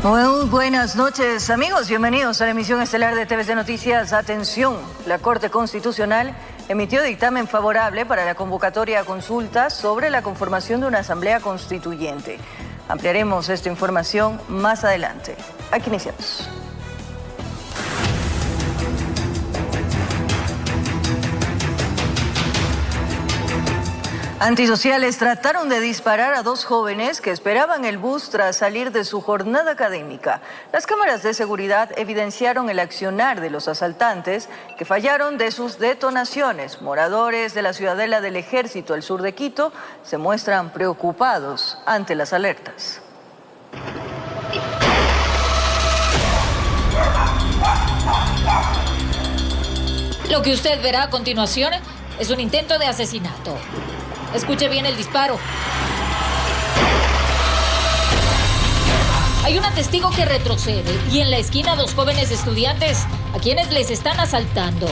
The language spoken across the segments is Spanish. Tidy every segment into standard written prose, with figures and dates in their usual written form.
Muy buenas noches, amigos. Bienvenidos a la emisión estelar de TVC Noticias. Atención, la Corte Constitucional emitió dictamen favorable para la convocatoria a consultas sobre la conformación de una asamblea constituyente. Ampliaremos esta información más adelante. Aquí iniciamos. Antisociales trataron de disparar a dos jóvenes que esperaban el bus tras salir de su jornada académica. Las cámaras de seguridad evidenciaron el accionar de los asaltantes que fallaron de sus detonaciones. Moradores de la Ciudadela del Ejército al sur de Quito se muestran preocupados ante las alertas. Lo que usted verá a continuación es un intento de asesinato. Escuche bien el disparo. Hay una testigo que retrocede y en la esquina dos jóvenes estudiantes a quienes les están asaltando.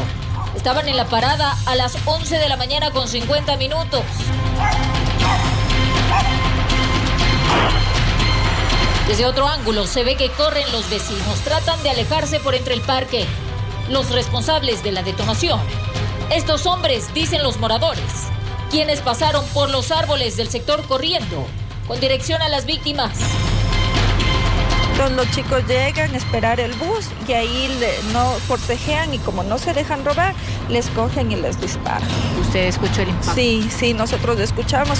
Estaban en la parada a las 11 de la mañana con 50 minutos. Desde otro ángulo se ve que corren los vecinos. Tratan de alejarse por entre el parque. Los responsables de la detonación. Estos hombres, dicen los moradores, quienes pasaron por los árboles del sector corriendo, con dirección a las víctimas. Entonces los chicos llegan a esperar el bus y ahí no forcejean y como no se dejan robar, les cogen y les disparan. ¿Usted escuchó el impacto? Sí, nosotros escuchamos.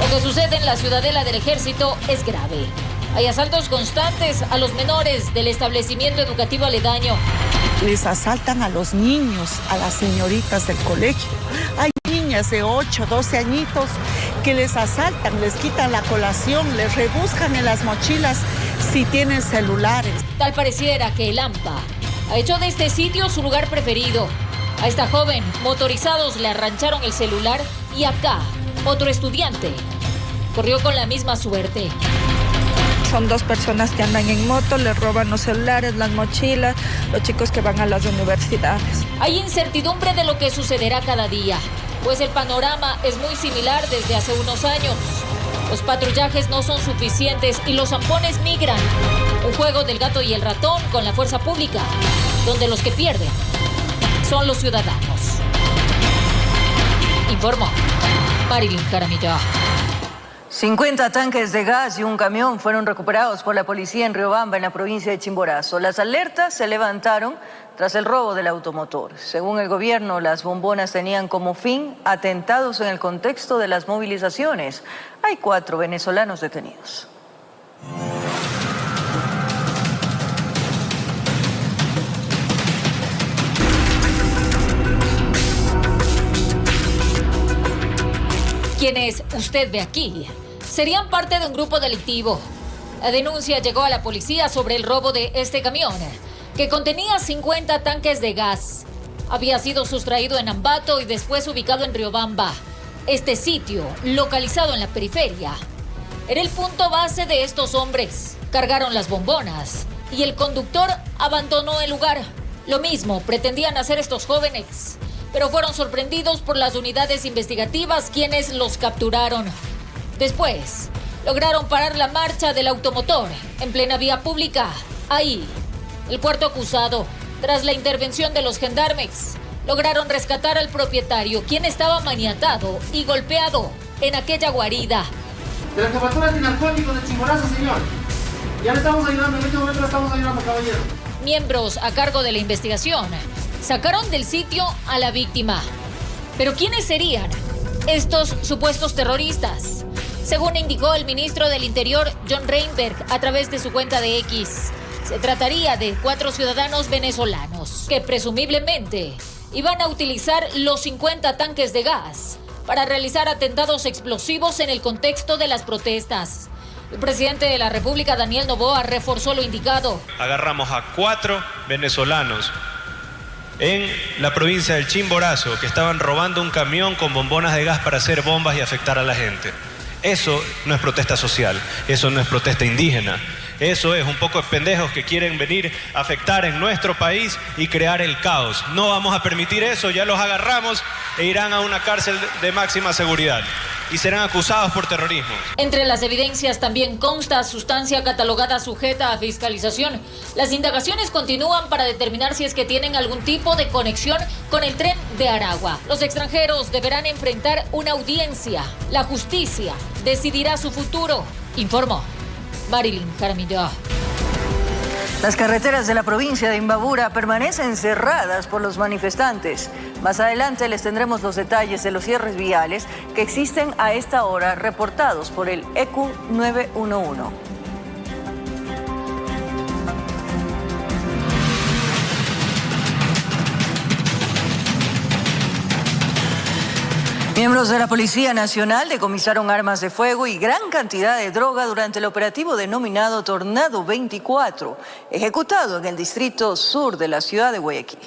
Lo que sucede en la Ciudadela del Ejército es grave. Hay asaltos constantes a los menores del establecimiento educativo aledaño. Les asaltan a los niños, a las señoritas del colegio. Hay niñas de 8, 12 añitos que les asaltan, les quitan la colación, les rebuscan en las mochilas si tienen celulares. Tal pareciera que el AMPA ha hecho de este sitio su lugar preferido. A esta joven, motorizados le arrancharon el celular y acá, otro estudiante corrió con la misma suerte. Son dos personas que andan en moto, les roban los celulares, las mochilas, los chicos que van a las universidades. Hay incertidumbre de lo que sucederá cada día, pues el panorama es muy similar desde hace unos años. Los patrullajes no son suficientes y los zampones migran. Un juego del gato y el ratón con la fuerza pública, donde los que pierden son los ciudadanos. Informó Marilyn Jaramillo. 50 tanques de gas y un camión fueron recuperados por la policía en Riobamba, en la provincia de Chimborazo. Las alertas se levantaron tras el robo del automotor. Según el gobierno, las bombonas tenían como fin atentados en el contexto de las movilizaciones. Hay 4 venezolanos detenidos. Quienes usted ve aquí serían parte de un grupo delictivo. La denuncia llegó a la policía sobre el robo de este camión, que contenía 50 tanques de gas. Había sido sustraído en Ambato y después ubicado en Riobamba. Este sitio, localizado en la periferia, era el punto base de estos hombres. Cargaron las bombonas y el conductor abandonó el lugar. Lo mismo pretendían hacer estos jóvenes, pero fueron sorprendidos por las unidades investigativas, quienes los capturaron. Después, lograron parar la marcha del automotor en plena vía pública. Ahí, el cuarto acusado, tras la intervención de los gendarmes, lograron rescatar al propietario, quien estaba maniatado y golpeado en aquella guarida. De la jefatura de narcóticos de Chimborazo, señor. Ya le estamos ayudando, en este momento le estamos ayudando, caballero. Miembros a cargo de la investigación sacaron del sitio a la víctima. ¿Pero quiénes serían estos supuestos terroristas? Según indicó el ministro del Interior, John Reinberg, a través de su cuenta de X, se trataría de 4 ciudadanos venezolanos que presumiblemente iban a utilizar los 50 tanques de gas para realizar atentados explosivos en el contexto de las protestas. El presidente de la República, Daniel Noboa, reforzó lo indicado. Agarramos a 4 venezolanos en la provincia del Chimborazo que estaban robando un camión con bombonas de gas para hacer bombas y afectar a la gente. Eso no es protesta social, eso no es protesta indígena. Eso es un poco de pendejos que quieren venir a afectar en nuestro país y crear el caos. No vamos a permitir eso, ya los agarramos e irán a una cárcel de máxima seguridad. y serán acusados por terrorismo. Entre las evidencias también consta sustancia catalogada sujeta a fiscalización. Las indagaciones continúan para determinar si es que tienen algún tipo de conexión con el tren de Aragua. Los extranjeros deberán enfrentar una audiencia. La justicia decidirá su futuro, informó Marilyn Jaramillo. Las carreteras de la provincia de Imbabura permanecen cerradas por los manifestantes. Más adelante les tendremos los detalles de los cierres viales que existen a esta hora, reportados por el ECU 911. Miembros de la Policía Nacional decomisaron armas de fuego y gran cantidad de droga durante el operativo denominado Tornado 24, ejecutado en el distrito sur de la ciudad de Guayaquil.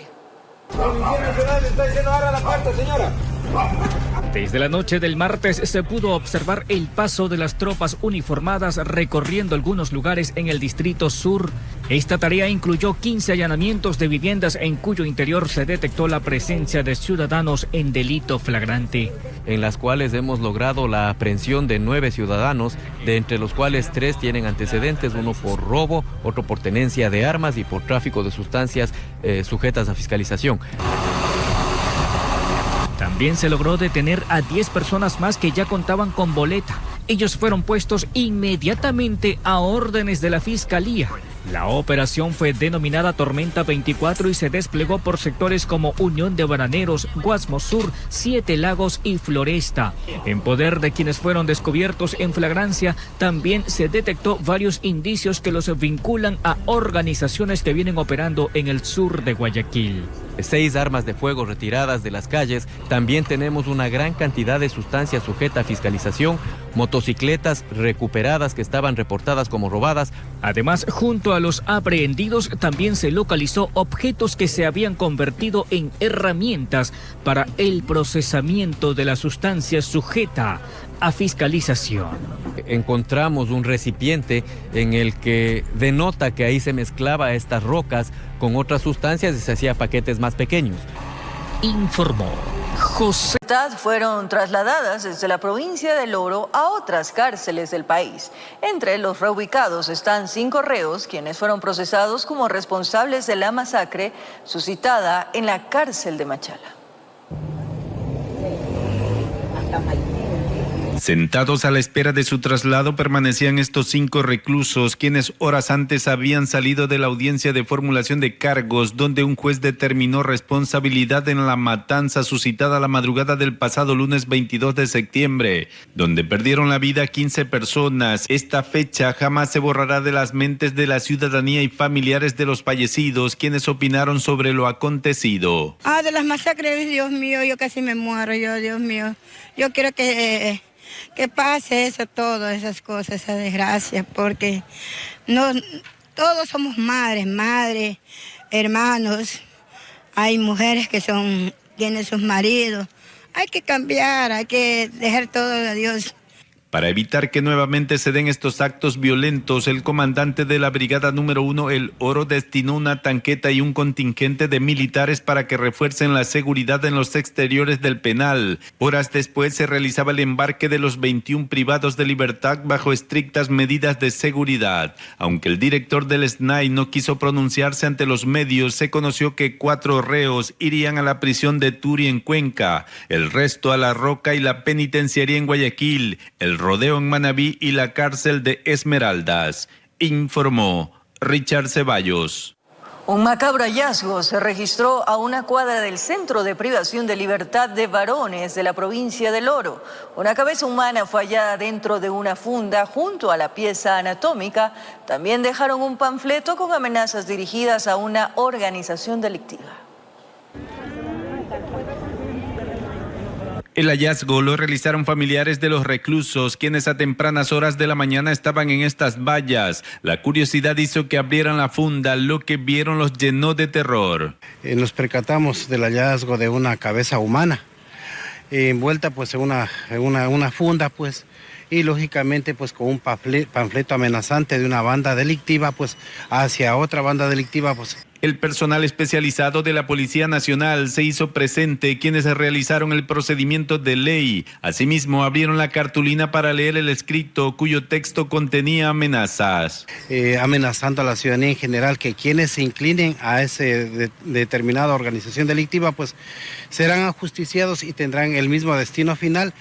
Desde la noche del martes se pudo observar el paso de las tropas uniformadas recorriendo algunos lugares en el distrito sur. Esta tarea incluyó 15 allanamientos de viviendas en cuyo interior se detectó la presencia de ciudadanos en delito flagrante, en las cuales hemos logrado la aprehensión de 9 ciudadanos, de entre los cuales 3 tienen antecedentes, uno por robo, otro por tenencia de armas y por tráfico de sustancias sujetas a fiscalización. También se logró detener a 10 personas más que ya contaban con boleta. Ellos fueron puestos inmediatamente a órdenes de la Fiscalía. La operación fue denominada Tormenta 24 y se desplegó por sectores como Unión de Bananeros, Guasmo Sur, Siete Lagos y Floresta. En poder de quienes fueron descubiertos en flagrancia, también se detectó varios indicios que los vinculan a organizaciones que vienen operando en el sur de Guayaquil. 6 armas de fuego retiradas de las calles. También tenemos una gran cantidad de sustancias sujeta a fiscalización, motocicletas recuperadas que estaban reportadas como robadas. Además, junto a los aprehendidos también se localizó objetos que se habían convertido en herramientas para el procesamiento de la sustancia sujeta a fiscalización. Encontramos un recipiente en el que denota que ahí se mezclaba estas rocas con otras sustancias y se hacía paquetes más pequeños. Informó José. Fueron trasladadas desde la provincia del Oro a otras cárceles del país. Entre los reubicados están 5 reos, quienes fueron procesados como responsables de la masacre suscitada en la cárcel de Machala. Sentados a la espera de su traslado permanecían estos 5 reclusos, quienes horas antes habían salido de la audiencia de formulación de cargos, donde un juez determinó responsabilidad en la matanza suscitada la madrugada del pasado lunes 22 de septiembre, donde perdieron la vida 15 personas. Esta fecha jamás se borrará de las mentes de la ciudadanía y familiares de los fallecidos, quienes opinaron sobre lo acontecido. De las masacres, Dios mío, yo casi me muero, Dios mío. Yo quiero que pase eso, todas esas cosas, esa desgracia, porque no, todos somos madres, hermanos, hay mujeres que tienen sus maridos, hay que cambiar, hay que dejar todo a Dios. Para evitar que nuevamente se den estos actos violentos, el comandante de la Brigada número 1, El Oro, destinó una tanqueta y un contingente de militares para que refuercen la seguridad en los exteriores del penal. Horas después se realizaba el embarque de los 21 privados de libertad bajo estrictas medidas de seguridad. Aunque el director del SNAI no quiso pronunciarse ante los medios, se conoció que 4 reos irían a la prisión de Turi en Cuenca, el resto a La Roca y la penitenciaría en Guayaquil, el rodeo en Manabí y la cárcel de Esmeraldas, informó Richard Ceballos. Un macabro hallazgo se registró a una cuadra del Centro de Privación de Libertad de Varones de la provincia del Oro. Una cabeza humana fue hallada dentro de una funda junto a la pieza anatómica. También dejaron un panfleto con amenazas dirigidas a una organización delictiva. El hallazgo lo realizaron familiares de los reclusos, quienes a tempranas horas de la mañana estaban en estas vallas. La curiosidad hizo que abrieran la funda, lo que vieron los llenó de terror. Nos percatamos del hallazgo de una cabeza humana, envuelta pues en una funda pues, y lógicamente pues con un panfleto amenazante de una banda delictiva pues hacia otra banda delictiva pues. El personal especializado de la Policía Nacional se hizo presente, quienes realizaron el procedimiento de ley. Asimismo, abrieron la cartulina para leer el escrito, cuyo texto contenía amenazas. Amenazando a la ciudadanía en general que quienes se inclinen a esa determinada organización delictiva, pues serán ajusticiados y tendrán el mismo destino final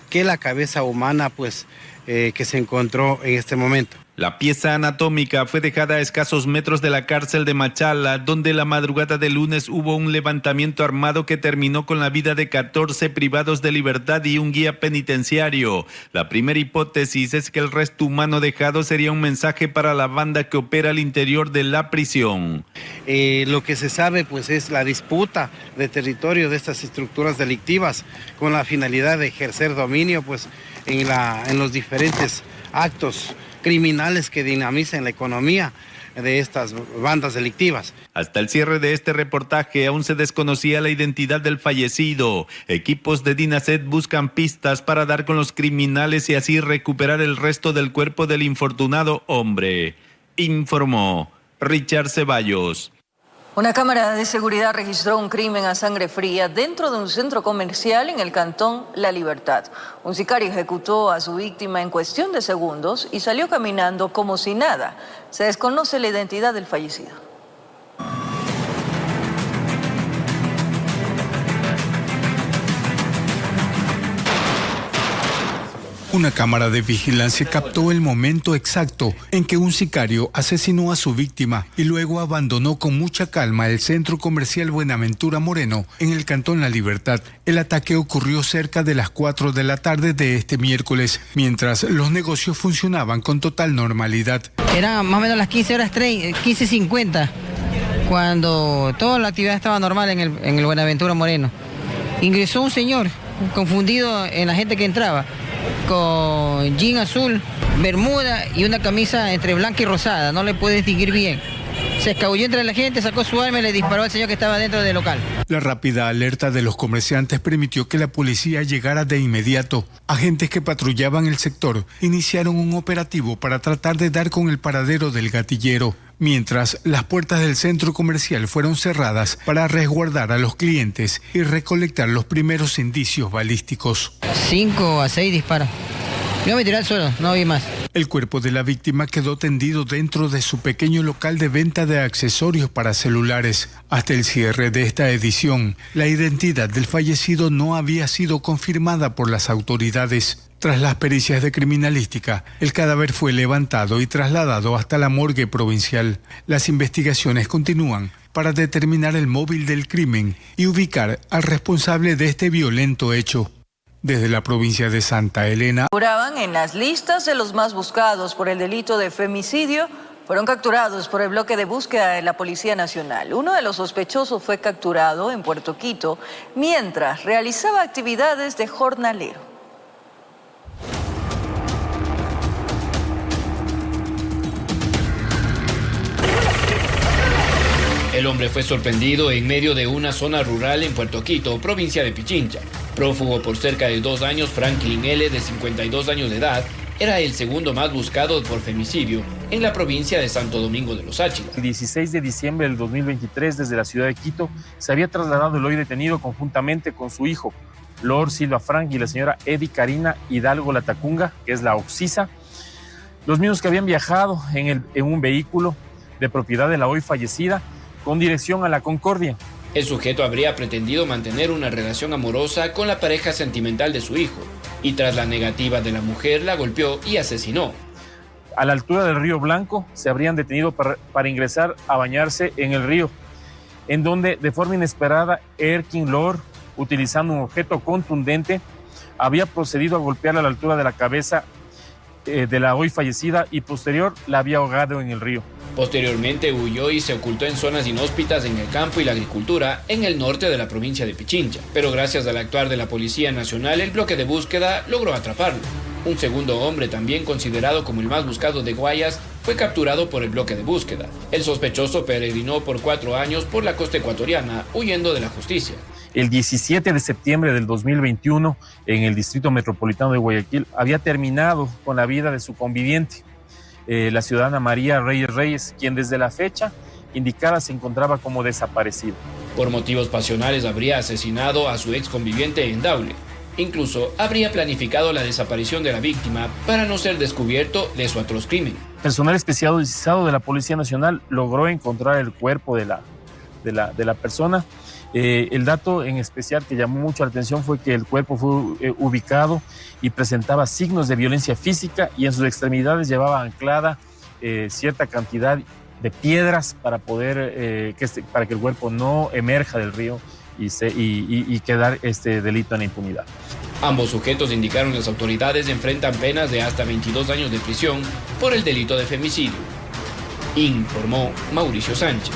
que la cabeza humana, pues, que se encontró en este momento. La pieza anatómica fue dejada a escasos metros de la cárcel de Machala, donde la madrugada del lunes hubo un levantamiento armado que terminó con la vida de 14 privados de libertad y un guía penitenciario. La primera hipótesis es que el resto humano dejado sería un mensaje para la banda que opera al interior de la prisión. Lo que se sabe, pues, es la disputa de territorio de estas estructuras delictivas con la finalidad de ejercer dominio, pues, en los diferentes actos criminales que dinamizan la economía de estas bandas delictivas. Hasta el cierre de este reportaje aún se desconocía la identidad del fallecido. Equipos de DINASET buscan pistas para dar con los criminales y así recuperar el resto del cuerpo del infortunado hombre. Informó Richard Ceballos. Una cámara de seguridad registró un crimen a sangre fría dentro de un centro comercial en el cantón La Libertad. Un sicario ejecutó a su víctima en cuestión de segundos y salió caminando como si nada. Se desconoce la identidad del fallecido. Una cámara de vigilancia captó el momento exacto en que un sicario asesinó a su víctima y luego abandonó con mucha calma el centro comercial Buenaventura Moreno en el cantón La Libertad. El ataque ocurrió cerca de las 4 de la tarde de este miércoles, mientras los negocios funcionaban con total normalidad. Era más o menos las 15:50 cuando toda la actividad estaba normal en el Buenaventura Moreno. Ingresó un señor confundido en la gente que entraba, con jean azul, bermuda y una camisa entre blanca y rosada, no le puede distinguir bien. Se escabulló entre la gente, sacó su arma y le disparó al señor que estaba dentro del local. La rápida alerta de los comerciantes permitió que la policía llegara de inmediato. Agentes que patrullaban el sector iniciaron un operativo para tratar de dar con el paradero del gatillero, mientras las puertas del centro comercial fueron cerradas para resguardar a los clientes y recolectar los primeros indicios balísticos. 5 a 6 disparos. Yo me tiré al suelo, no vi más. El cuerpo de la víctima quedó tendido dentro de su pequeño local de venta de accesorios para celulares. Hasta el cierre de esta edición, la identidad del fallecido no había sido confirmada por las autoridades. Tras las pericias de criminalística, el cadáver fue levantado y trasladado hasta la morgue provincial. Las investigaciones continúan para determinar el móvil del crimen y ubicar al responsable de este violento hecho. Desde la provincia de Santa Elena. Figuraban en las listas de los más buscados por el delito de femicidio. Fueron capturados por el bloque de búsqueda de la Policía Nacional. Uno de los sospechosos fue capturado en Puerto Quito mientras realizaba actividades de jornalero. El hombre fue sorprendido en medio de una zona rural en Puerto Quito, provincia de Pichincha. Prófugo por cerca de 2 años, Franklin L., de 52 años de edad, era el segundo más buscado por femicidio en la provincia de Santo Domingo de los Áchilas. El 16 de diciembre del 2023, desde la ciudad de Quito, se había trasladado el hoy detenido conjuntamente con su hijo, Lord Silva Frank, y la señora Eddie Karina Hidalgo Latacunga, que es la occisa, los mismos que habían viajado en un vehículo de propiedad de la hoy fallecida con dirección a La Concordia. El sujeto habría pretendido mantener una relación amorosa con la pareja sentimental de su hijo y tras la negativa de la mujer la golpeó y asesinó. A la altura del río Blanco se habrían detenido para ingresar a bañarse en el río, en donde de forma inesperada Erkin Lord, utilizando un objeto contundente, había procedido a golpearla a la altura de la cabeza de la hoy fallecida y posterior la había ahogado en el río. Posteriormente huyó y se ocultó en zonas inhóspitas en el campo y la agricultura en el norte de la provincia de Pichincha. Pero gracias al actuar de la Policía Nacional, el bloque de búsqueda logró atraparlo. Un segundo hombre, también considerado como el más buscado de Guayas, fue capturado por el bloque de búsqueda. El sospechoso peregrinó por 4 años por la costa ecuatoriana, huyendo de la justicia. El 17 de septiembre del 2021, en el Distrito Metropolitano de Guayaquil, había terminado con la vida de su conviviente, la ciudadana María Reyes, quien desde la fecha indicada se encontraba como desaparecido. Por motivos pasionales habría asesinado a su ex conviviente en Daule. Incluso habría planificado la desaparición de la víctima para no ser descubierto de su atroz crimen. Personal especializado de la Policía Nacional logró encontrar el cuerpo de la persona. El dato en especial que llamó mucho la atención fue que el cuerpo fue ubicado y presentaba signos de violencia física y en sus extremidades llevaba anclada cierta cantidad de piedras para poder para que el cuerpo no emerja del río y quedar este delito en la impunidad. Ambos sujetos, indicaron las autoridades, enfrentan penas de hasta 22 años de prisión por el delito de femicidio, informó Mauricio Sánchez.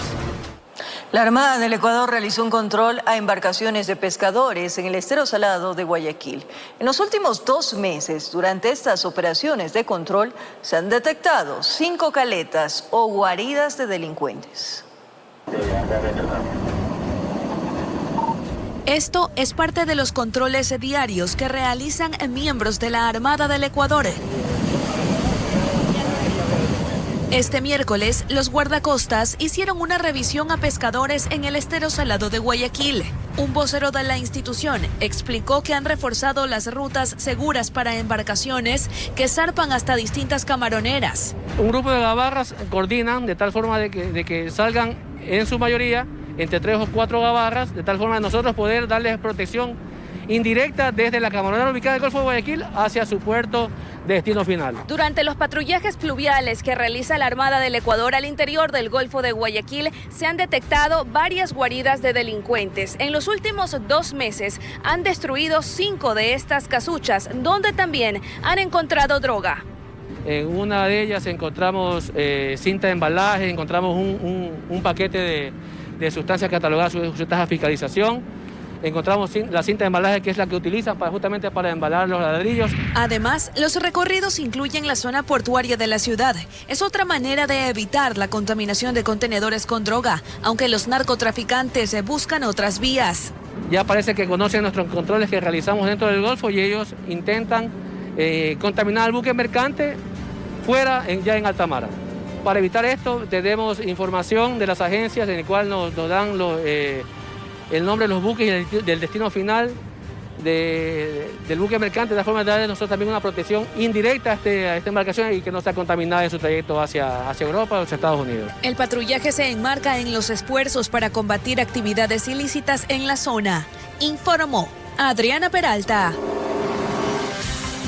La Armada del Ecuador realizó un control a embarcaciones de pescadores en el estero salado de Guayaquil. En los últimos 2 meses, durante estas operaciones de control, se han detectado 5 caletas o guaridas de delincuentes. Esto es parte de los controles diarios que realizan miembros de la Armada del Ecuador. Este miércoles, los guardacostas hicieron una revisión a pescadores en el estero salado de Guayaquil. Un vocero de la institución explicó que han reforzado las rutas seguras para embarcaciones que zarpan hasta distintas camaroneras. Un grupo de gabarras coordinan de tal forma de que salgan en su mayoría entre 3 o 4 gabarras, de tal forma de nosotros poder darles protección indirecta desde la camaronera ubicada en el Golfo de Guayaquil hacia su puerto de destino final. Durante los patrullajes pluviales que realiza la Armada del Ecuador al interior del Golfo de Guayaquil, se han detectado varias guaridas de delincuentes. En los últimos 2 meses han destruido 5 de estas casuchas, donde también han encontrado droga. En una de ellas encontramos cinta de embalaje, encontramos un paquete de sustancias catalogadas sujetas a fiscalización. Encontramos la cinta de embalaje, que es la que utilizan justamente para embalar los ladrillos. Además, los recorridos incluyen la zona portuaria de la ciudad. Es otra manera de evitar la contaminación de contenedores con droga, aunque los narcotraficantes buscan otras vías. Ya parece que conocen nuestros controles que realizamos dentro del Golfo y ellos intentan contaminar el buque mercante fuera, ya en alta mar. Para evitar esto, tenemos información de las agencias en el cual nos dan el nombre de los buques y del destino final del buque mercante, de la forma de darle nosotros también una protección indirecta a esta embarcación y que no sea contaminada en su trayecto hacia Europa o hacia Estados Unidos. El patrullaje se enmarca en los esfuerzos para combatir actividades ilícitas en la zona, informó Adriana Peralta.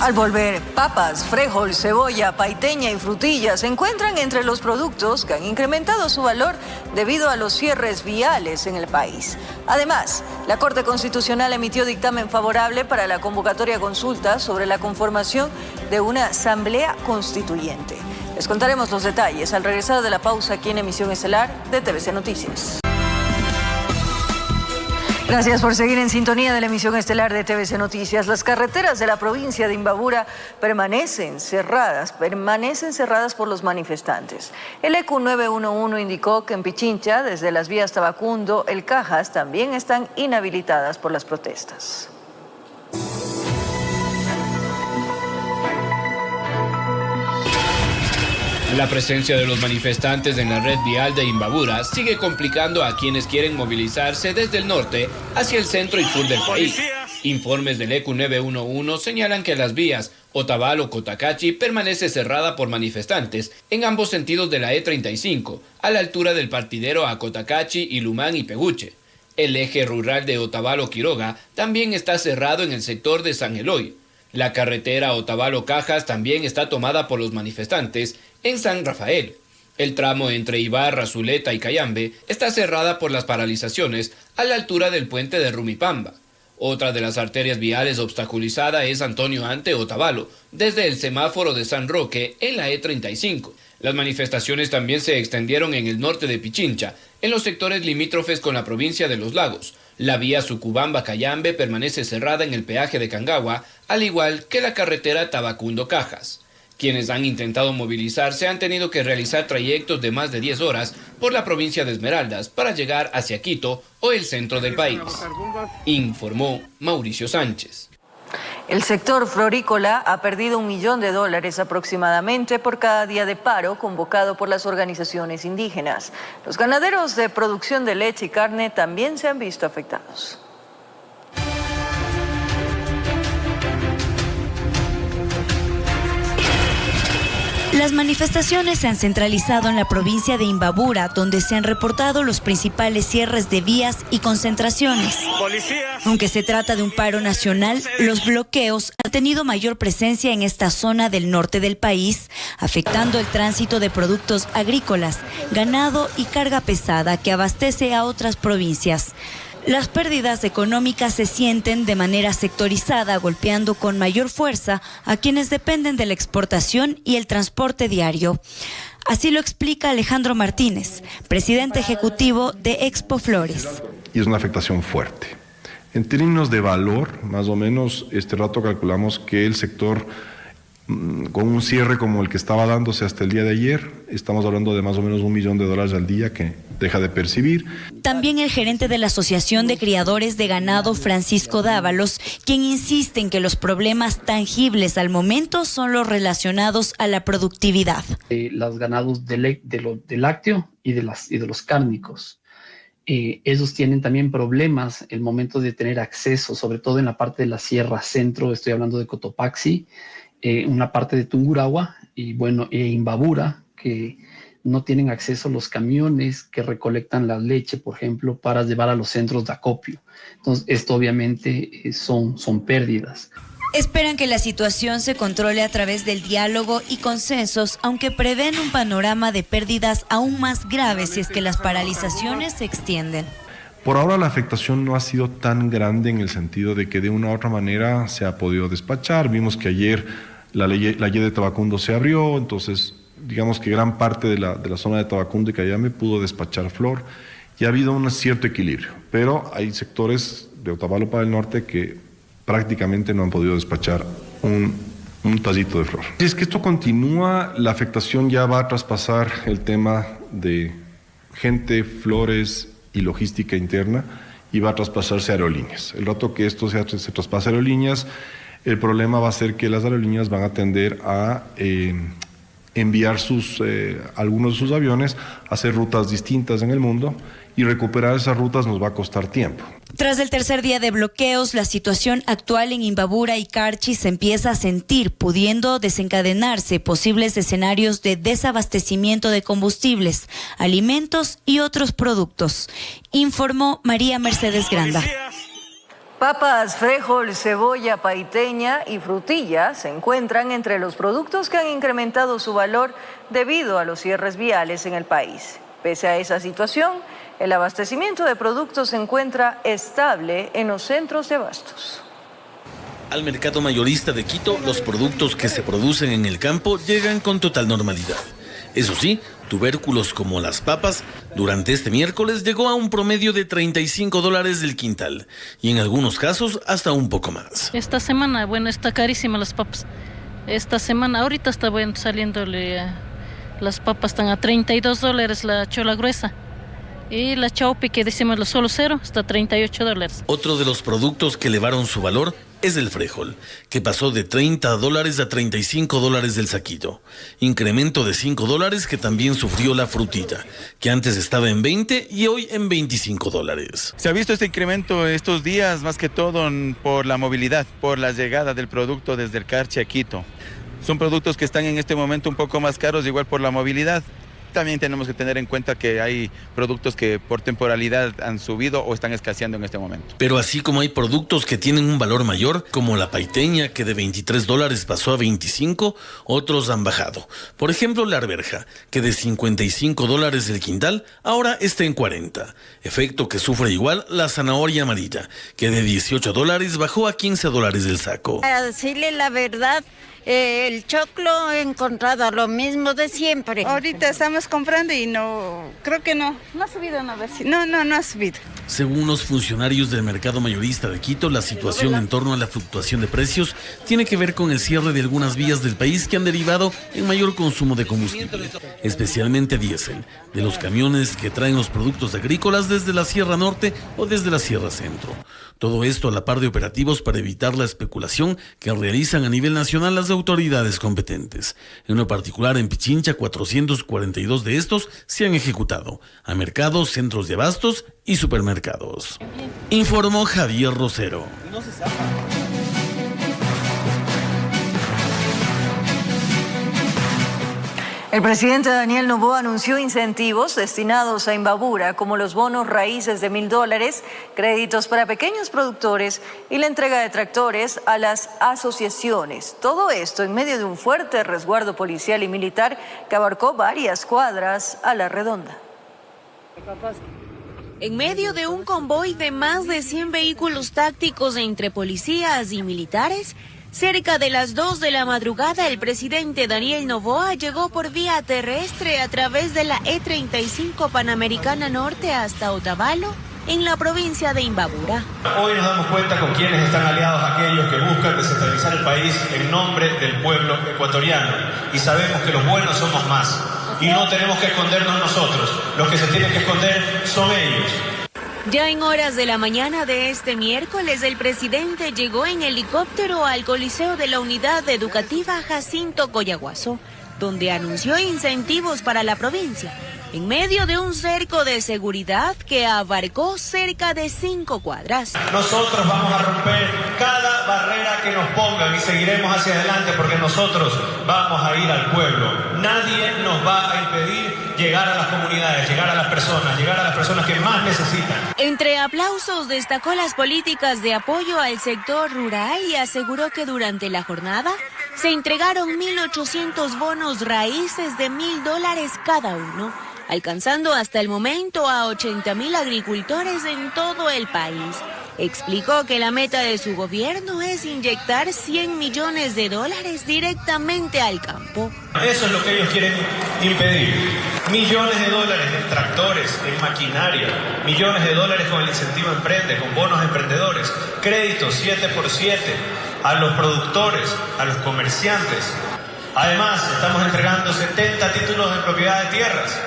Al volver, papas, frijol, cebolla, paiteña y frutillas se encuentran entre los productos que han incrementado su valor debido a los cierres viales en el país. Además, la Corte Constitucional emitió dictamen favorable para la convocatoria a consulta sobre la conformación de una asamblea constituyente. Les contaremos los detalles al regresar de la pausa aquí en Emisión Estelar de TVC Noticias. Gracias por seguir en sintonía de la emisión estelar de TVC Noticias. Las carreteras de la provincia de Imbabura permanecen cerradas por los manifestantes. El ECU 911 indicó que en Pichincha, desde las vías Tabacundo, El Cajas, también están inhabilitadas por las protestas. La presencia de los manifestantes en la red vial de Imbabura sigue complicando a quienes quieren movilizarse desde el norte hacia el centro y sur del país. Informes del ECU 911 señalan que las vías Otavalo-Cotacachi permanece cerrada por manifestantes en ambos sentidos de la E35, a la altura del partidero a Cotacachi, Ilumán y Peguche. El eje rural de Otavalo-Quiroga también está cerrado en el sector de San Eloy. La carretera Otavalo-Cajas también está tomada por los manifestantes en San Rafael. El tramo entre Ibarra, Zuleta y Cayambe está cerrada por las paralizaciones a la altura del puente de Rumipamba. Otra de las arterias viales obstaculizada es Antonio Ante Otavalo, desde el semáforo de San Roque en la E35. Las manifestaciones también se extendieron en el norte de Pichincha, en los sectores limítrofes con la provincia de Los Lagos. La vía Sucubamba-Cayambe permanece cerrada en el peaje de Cangagua, al igual que la carretera Tabacundo-Cajas. Quienes han intentado movilizarse han tenido que realizar trayectos de más de 10 horas por la provincia de Esmeraldas para llegar hacia Quito o el centro del país, informó Mauricio Sánchez. El sector florícola ha perdido $1 millón aproximadamente por cada día de paro convocado por las organizaciones indígenas. Los ganaderos de producción de leche y carne también se han visto afectados. Las manifestaciones se han centralizado en la provincia de Imbabura, donde se han reportado los principales cierres de vías y concentraciones. Aunque se trata de un paro nacional, los bloqueos han tenido mayor presencia en esta zona del norte del país, afectando el tránsito de productos agrícolas, ganado y carga pesada que abastece a otras provincias. Las pérdidas económicas se sienten de manera sectorizada, golpeando con mayor fuerza a quienes dependen de la exportación y el transporte diario. Así lo explica Alejandro Martínez, presidente ejecutivo de Expo Flores. Y es una afectación fuerte. En términos de valor, más o menos, este rato calculamos que el sector, con un cierre como el que estaba dándose hasta el día de ayer, estamos hablando de más o menos $1 millón al día que deja de percibir. También el gerente de la Asociación de Criadores de Ganado, Francisco Dávalos, quien insiste en que los problemas tangibles al momento son los relacionados a la productividad. Los ganados de lácteo y de los cárnicos. Ellos tienen también problemas el momento de tener acceso, sobre todo en la parte de la Sierra Centro, estoy hablando de Cotopaxi, una parte de Tungurahua y Imbabura, que no tienen acceso a los camiones que recolectan la leche, por ejemplo, para llevar a los centros de acopio. Entonces, esto obviamente son pérdidas. Esperan que la situación se controle a través del diálogo y consensos, aunque prevén un panorama de pérdidas aún más graves si es que las paralizaciones se extienden. Por ahora la afectación no ha sido tan grande en el sentido de que de una u otra manera se ha podido despachar. Vimos que ayer la ley de Tabacundo se abrió, entonces digamos que gran parte de la zona de Tabacundo y Cayame pudo despachar flor y ha habido un cierto equilibrio, pero hay sectores de Otavalo para el norte que prácticamente no han podido despachar un tallito de flor. Si es que esto continúa, la afectación ya va a traspasar el tema de gente, flores y logística interna y va a traspasarse a aerolíneas. El rato que esto se traspase a aerolíneas, el problema va a ser que las aerolíneas van a tender a enviar algunos de sus aviones a hacer rutas distintas en el mundo y recuperar esas rutas nos va a costar tiempo. Tras el tercer día de bloqueos, la situación actual en Imbabura y Carchi se empieza a sentir, pudiendo desencadenarse posibles escenarios de desabastecimiento de combustibles, alimentos y otros productos, informó María Mercedes Granda. Papas, frijol, cebolla, paiteña y frutilla se encuentran entre los productos que han incrementado su valor debido a los cierres viales en el país. Pese a esa situación, el abastecimiento de productos se encuentra estable en los centros de abastos. Al mercado mayorista de Quito, los productos que se producen en el campo llegan con total normalidad. Eso sí, tubérculos como las papas, durante este miércoles llegó a un promedio de $35 del quintal y en algunos casos hasta un poco más. Esta semana, está carísima las papas. Esta semana, ahorita está saliéndole, las papas están a $32 la chola gruesa. Y la chaupi que decimos lo solo cero está a $38. Otro de los productos que elevaron su valor es el frijol, que pasó de $30 a $35 del saquito. Incremento de $5 que también sufrió la frutita, que antes estaba en 20 y hoy en $25. Se ha visto este incremento estos días más que todo por la movilidad, por la llegada del producto desde el Carchi a Quito. Son productos que están en este momento un poco más caros, igual por la movilidad. También tenemos que tener en cuenta que hay productos que por temporalidad han subido o están escaseando en este momento. Pero así como hay productos que tienen un valor mayor, como la paiteña que de $23 pasó a 25, otros han bajado. Por ejemplo, la arveja, que de $55 el quintal, ahora está en 40. Efecto que sufre igual la zanahoria amarilla, que de $18 bajó a $15 el saco. A decirle la verdad, el choclo he encontrado lo mismo de siempre. Ahorita estamos comprando y no, creo que no ha subido una vez. No ha subido. Según los funcionarios del mercado mayorista de Quito, la situación en torno a la fluctuación de precios tiene que ver con el cierre de algunas vías del país que han derivado en mayor consumo de combustible, especialmente diésel, de los camiones que traen los productos agrícolas desde la Sierra Norte o desde la Sierra Centro. Todo esto a la par de operativos para evitar la especulación que realizan a nivel nacional las autoridades competentes. En lo particular, en Pichincha, 442 de estos se han ejecutado a mercados, centros de abastos y supermercados. Informó Javier Rosero. El presidente Daniel Noboa anunció incentivos destinados a Imbabura, como los bonos raíces de $1,000, créditos para pequeños productores y la entrega de tractores a las asociaciones. Todo esto en medio de un fuerte resguardo policial y militar que abarcó varias cuadras a la redonda. En medio de un convoy de más de 100 vehículos tácticos entre policías y militares, cerca de las 2 de la madrugada, el presidente Daniel Noboa llegó por vía terrestre a través de la E35 Panamericana Norte hasta Otavalo, en la provincia de Imbabura. Hoy nos damos cuenta con quienes están aliados aquellos que buscan descentralizar el país en nombre del pueblo ecuatoriano. Y sabemos que los buenos somos más. Y no tenemos que escondernos nosotros. Los que se tienen que esconder son ellos. Ya en horas de la mañana de este miércoles, el presidente llegó en helicóptero al Coliseo de la Unidad Educativa Jacinto Coyaguazo, donde anunció incentivos para la provincia, en medio de un cerco de seguridad que abarcó cerca de 5 cuadras. Nosotros vamos a romper cada barrera que nos pongan y seguiremos hacia adelante porque nosotros vamos a ir al pueblo. Nadie nos va a impedir llegar a las comunidades, llegar a las personas que más necesitan. Entre aplausos destacó las políticas de apoyo al sector rural y aseguró que durante la jornada se entregaron 1.800 bonos raíces de $1,000 cada uno, alcanzando hasta el momento a 80.000 agricultores en todo el país. Explicó que la meta de su gobierno es inyectar $100 millones directamente al campo. Eso es lo que ellos quieren impedir. Millones de dólares en tractores, en maquinaria, millones de dólares con el incentivo Emprende, con bonos a emprendedores, créditos 7x7 a los productores, a los comerciantes. Además, estamos entregando 70 títulos de propiedad de tierras,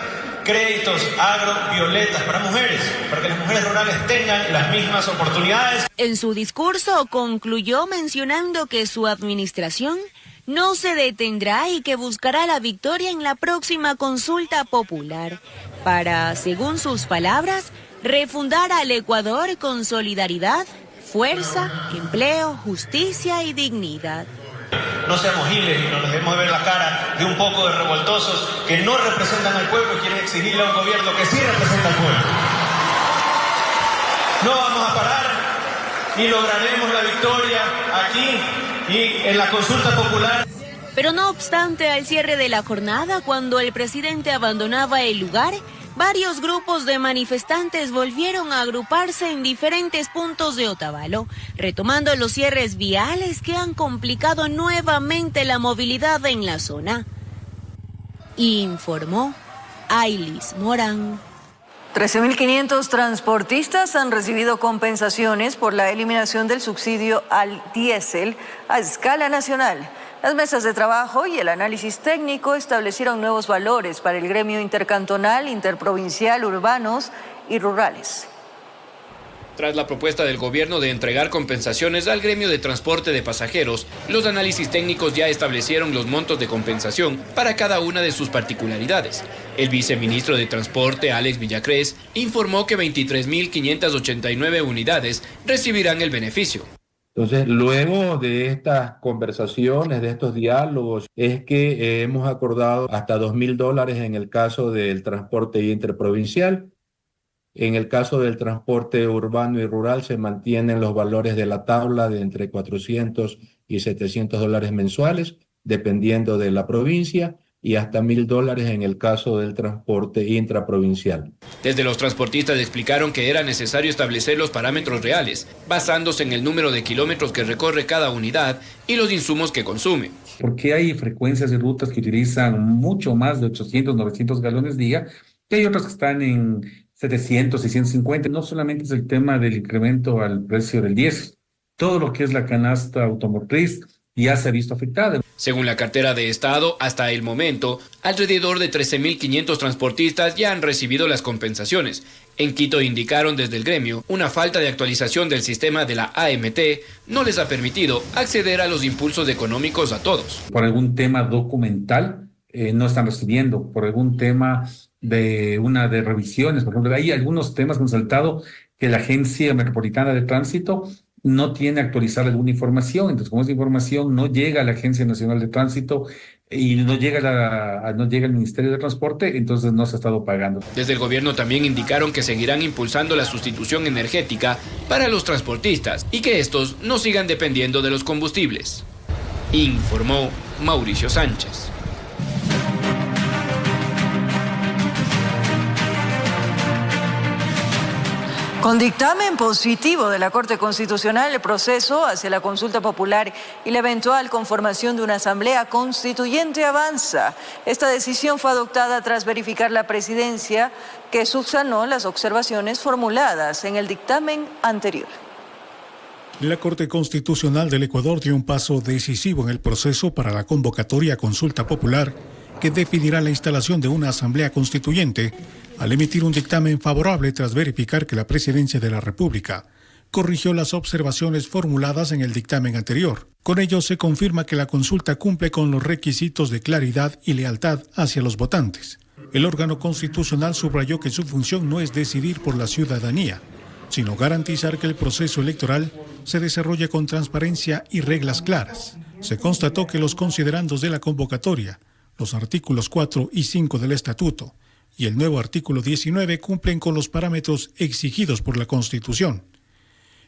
créditos agrovioletas para mujeres, para que las mujeres rurales tengan las mismas oportunidades. En su discurso concluyó mencionando que su administración no se detendrá y que buscará la victoria en la próxima consulta popular para, según sus palabras, refundar al Ecuador con solidaridad, fuerza, empleo, justicia y dignidad. No seamos giles y no nos dejemos ver la cara de un poco de revoltosos que no representan al pueblo y quieren exigirle a un gobierno que sí representa al pueblo. No vamos a parar y lograremos la victoria aquí y en la consulta popular. Pero no obstante, al cierre de la jornada, cuando el presidente abandonaba el lugar, varios grupos de manifestantes volvieron a agruparse en diferentes puntos de Otavalo, retomando los cierres viales que han complicado nuevamente la movilidad en la zona. Informó Ailis Morán. 13.500 transportistas han recibido compensaciones por la eliminación del subsidio al diésel a escala nacional. Las mesas de trabajo y el análisis técnico establecieron nuevos valores para el gremio intercantonal, interprovincial, urbanos y rurales. Tras la propuesta del gobierno de entregar compensaciones al gremio de transporte de pasajeros, los análisis técnicos ya establecieron los montos de compensación para cada una de sus particularidades. El viceministro de Transporte, Alex Villacrés, informó que 23.589 unidades recibirán el beneficio. Entonces, luego de estas conversaciones, de estos diálogos, es que hemos acordado hasta $2.000 en el caso del transporte interprovincial. En el caso del transporte urbano y rural se mantienen los valores de la tabla de entre $400 y $700 mensuales, dependiendo de la provincia, y hasta $1.000 en el caso del transporte intraprovincial. Desde los transportistas explicaron que era necesario establecer los parámetros reales, basándose en el número de kilómetros que recorre cada unidad y los insumos que consume. Porque hay frecuencias y rutas que utilizan mucho más de 800, 900 galones día, y hay otras que están en 700, 650. No solamente es el tema del incremento al precio del diésel, todo lo que es la canasta automotriz ya se ha visto afectada. Según la cartera de Estado, hasta el momento, alrededor de 13.500 transportistas ya han recibido las compensaciones. En Quito indicaron desde el gremio, una falta de actualización del sistema de la AMT no les ha permitido acceder a los impulsos económicos a todos. Por algún tema documental no están recibiendo, por algún tema de revisiones, por ejemplo, hay algunos temas que han saltado que la Agencia Metropolitana de Tránsito no tiene actualizada alguna información. Entonces, como esa información no llega a la Agencia Nacional de Tránsito y no llega al Ministerio de Transporte, entonces no se ha estado pagando. Desde el gobierno también indicaron que seguirán impulsando la sustitución energética para los transportistas y que estos no sigan dependiendo de los combustibles. Informó Mauricio Sánchez. Con dictamen positivo de la Corte Constitucional, el proceso hacia la consulta popular y la eventual conformación de una asamblea constituyente avanza. Esta decisión fue adoptada tras verificar la presidencia, que subsanó las observaciones formuladas en el dictamen anterior. La Corte Constitucional del Ecuador dio un paso decisivo en el proceso para la convocatoria a consulta popular que definirá la instalación de una asamblea constituyente, al emitir un dictamen favorable tras verificar que la Presidencia de la República corrigió las observaciones formuladas en el dictamen anterior. Con ello se confirma que la consulta cumple con los requisitos de claridad y lealtad hacia los votantes. El órgano constitucional subrayó que su función no es decidir por la ciudadanía, sino garantizar que el proceso electoral se desarrolle con transparencia y reglas claras. Se constató que los considerandos de la convocatoria, los artículos 4 y 5 del Estatuto y el nuevo artículo 19 cumplen con los parámetros exigidos por la Constitución.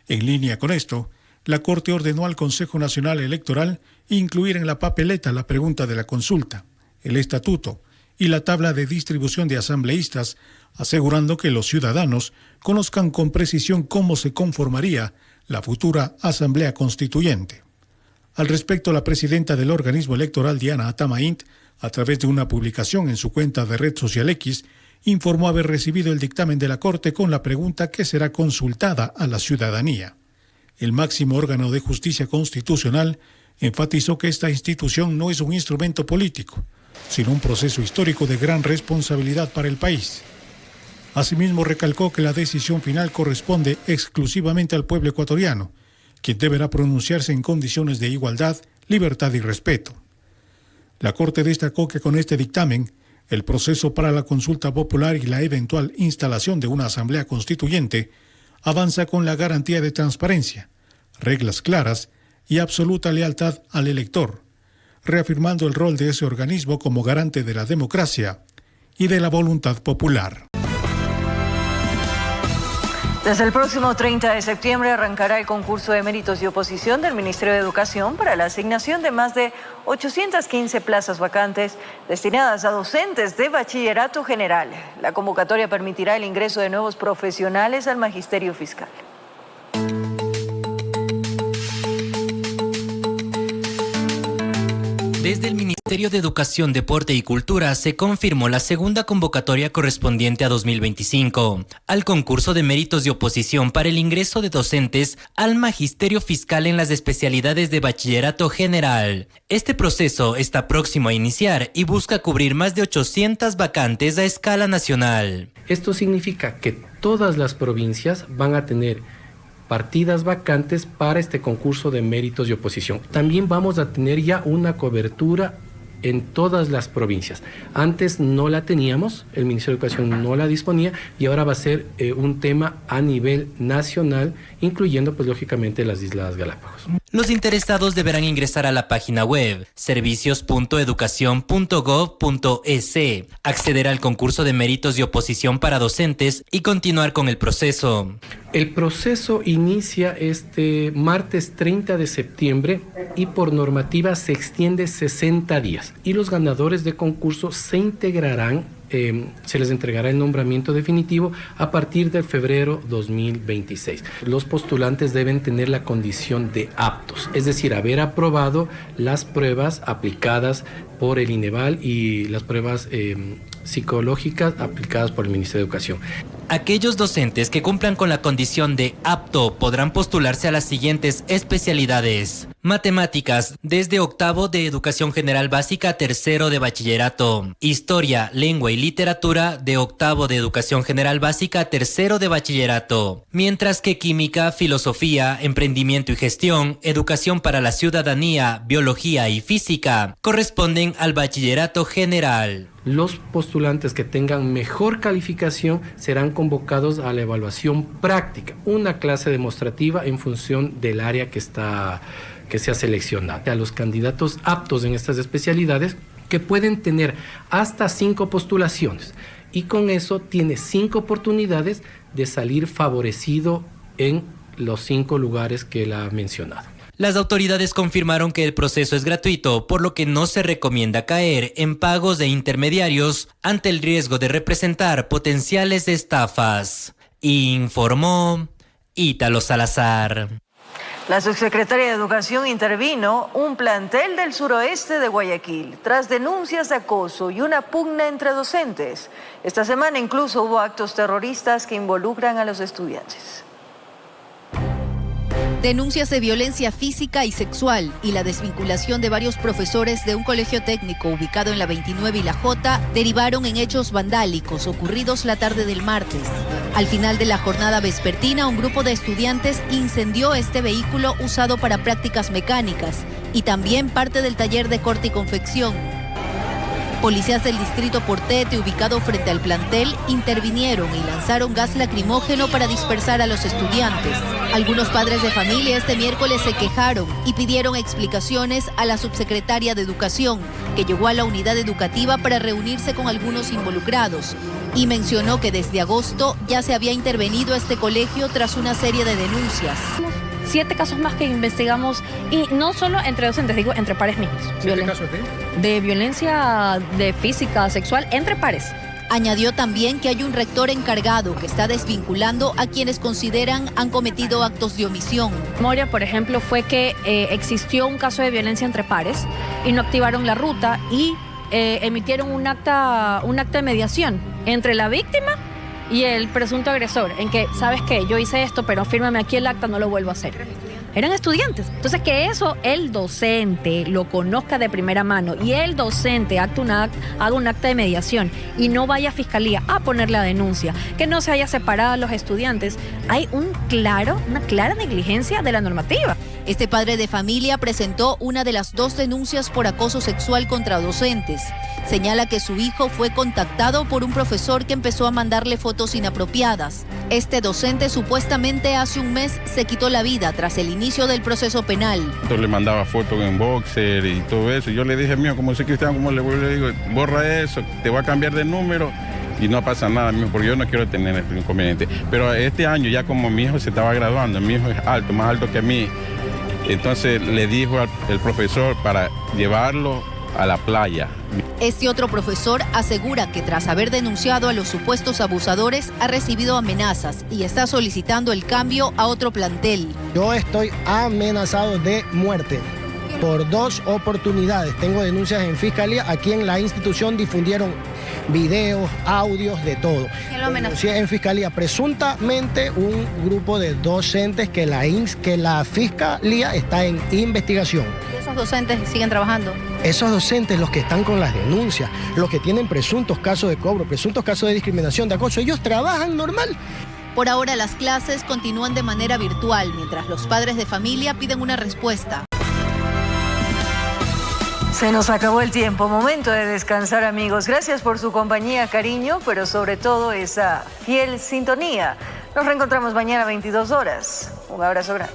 En línea con esto, la Corte ordenó al Consejo Nacional Electoral incluir en la papeleta la pregunta de la consulta, el Estatuto y la tabla de distribución de asambleístas, asegurando que los ciudadanos conozcan con precisión cómo se conformaría la futura Asamblea Constituyente. Al respecto, la presidenta del organismo electoral, Diana Atamaint, a través de una publicación en su cuenta de red social X, informó haber recibido el dictamen de la Corte con la pregunta que será consultada a la ciudadanía. El máximo órgano de justicia constitucional enfatizó que esta institución no es un instrumento político, sino un proceso histórico de gran responsabilidad para el país. Asimismo, recalcó que la decisión final corresponde exclusivamente al pueblo ecuatoriano, quien deberá pronunciarse en condiciones de igualdad, libertad y respeto. La Corte destacó que con este dictamen, el proceso para la consulta popular y la eventual instalación de una asamblea constituyente avanza con la garantía de transparencia, reglas claras y absoluta lealtad al elector, reafirmando el rol de ese organismo como garante de la democracia y de la voluntad popular. Desde el próximo 30 de septiembre arrancará el concurso de méritos y oposición del Ministerio de Educación para la asignación de más de 815 plazas vacantes destinadas a docentes de bachillerato general. La convocatoria permitirá el ingreso de nuevos profesionales al magisterio fiscal. Desde el Ministerio de Educación, Deporte y Cultura se confirmó la segunda convocatoria correspondiente a 2025 al concurso de méritos de oposición para el ingreso de docentes al magisterio fiscal en las especialidades de bachillerato general. Este proceso está próximo a iniciar y busca cubrir más de 800 vacantes a escala nacional. Esto significa que todas las provincias van a tener partidas vacantes para este concurso de méritos de oposición. También vamos a tener ya una cobertura en todas las provincias. Antes no la teníamos, el Ministerio de Educación no la disponía y ahora va a ser un tema a nivel nacional, incluyendo pues lógicamente las Islas Galápagos. Los interesados deberán ingresar a la página web servicios.educacion.gov.es, acceder al concurso de méritos de oposición para docentes y continuar con el proceso. El proceso inicia este martes 30 de septiembre y por normativa se extiende 60 días. Y los ganadores de concurso se integrarán, se les entregará el nombramiento definitivo a partir de febrero 2026. Los postulantes deben tener la condición de aptos, es decir, haber aprobado las pruebas aplicadas por el INEVAL y las pruebas psicológicas aplicadas por el Ministerio de Educación. Aquellos docentes que cumplan con la condición de apto podrán postularse a las siguientes especialidades: matemáticas desde octavo de educación general básica a tercero de bachillerato, historia, lengua y literatura de octavo de educación general básica a tercero de bachillerato, mientras que química, filosofía, emprendimiento y gestión, educación para la ciudadanía, biología y física corresponden al bachillerato general. Los postulantes que tengan mejor calificación serán convocados a la evaluación práctica, una clase demostrativa en función del área que sea seleccionada. A los candidatos aptos en estas especialidades, que pueden tener hasta 5 postulaciones, y con eso tiene 5 oportunidades de salir favorecido en los 5 lugares que él ha mencionado. Las autoridades confirmaron que el proceso es gratuito, por lo que no se recomienda caer en pagos de intermediarios ante el riesgo de representar potenciales estafas. Informó Ítalo Salazar. La subsecretaria de Educación intervino un plantel del suroeste de Guayaquil tras denuncias de acoso y una pugna entre docentes. Esta semana incluso hubo actos terroristas que involucran a los estudiantes. Denuncias de violencia física y sexual y la desvinculación de varios profesores de un colegio técnico ubicado en la 29 y la J derivaron en hechos vandálicos ocurridos la tarde del martes. Al final de la jornada vespertina, un grupo de estudiantes incendió este vehículo usado para prácticas mecánicas y también parte del taller de corte y confección. Policías del distrito Portete, ubicado frente al plantel, intervinieron y lanzaron gas lacrimógeno para dispersar a los estudiantes. Algunos padres de familia este miércoles se quejaron y pidieron explicaciones a la subsecretaria de Educación, que llegó a la unidad educativa para reunirse con algunos involucrados, y mencionó que desde agosto ya se había intervenido este colegio tras una serie de denuncias. 7 casos más que investigamos, y no solo entre docentes, digo entre pares mismos. ¿7 casos de violencia de física, sexual, entre pares. Añadió también que hay un rector encargado que está desvinculando a quienes consideran han cometido actos de omisión. Moria, por ejemplo, fue que existió un caso de violencia entre pares y no activaron la ruta y emitieron un acta de mediación entre la víctima y el presunto agresor, en que, ¿sabes qué? Yo hice esto, pero fírmame aquí el acta, no lo vuelvo a hacer. Eran estudiantes. Entonces, que eso el docente lo conozca de primera mano y el docente haga un acta de mediación y no vaya a fiscalía a poner la denuncia, que no se haya separado a los estudiantes, hay una clara negligencia de la normativa. Este padre de familia presentó una de las 2 denuncias por acoso sexual contra docentes. Señala que su hijo fue contactado por un profesor que empezó a mandarle fotos inapropiadas. Este docente supuestamente hace un mes se quitó la vida tras el inicio del proceso penal. Yo le mandaba fotos en boxer y todo eso. Yo le dije, mío, como soy cristiano, como le digo, borra eso, te va a cambiar de número y no pasa nada, mío, porque yo no quiero tener este inconveniente. Pero este año, ya como mi hijo se estaba graduando, mi hijo es alto, más alto que mí, entonces le dijo al profesor para llevarlo a la playa. Este otro profesor asegura que tras haber denunciado a los supuestos abusadores ha recibido amenazas y está solicitando el cambio a otro plantel. Yo estoy amenazado de muerte por 2 oportunidades. Tengo denuncias en fiscalía. Aquí en la institución difundieron videos, audios, de todo. ¿Quién lo amenazó? Denuncié en fiscalía presuntamente un grupo de docentes que la fiscalía está en investigación. ¿Y esos docentes siguen trabajando? Esos docentes, los que están con las denuncias, los que tienen presuntos casos de cobro, presuntos casos de discriminación, de acoso, ellos trabajan normal. Por ahora las clases continúan de manera virtual, mientras los padres de familia piden una respuesta. Se nos acabó el tiempo, momento de descansar, amigos. Gracias por su compañía, cariño, pero sobre todo esa fiel sintonía. Nos reencontramos mañana a 22 horas. Un abrazo grande.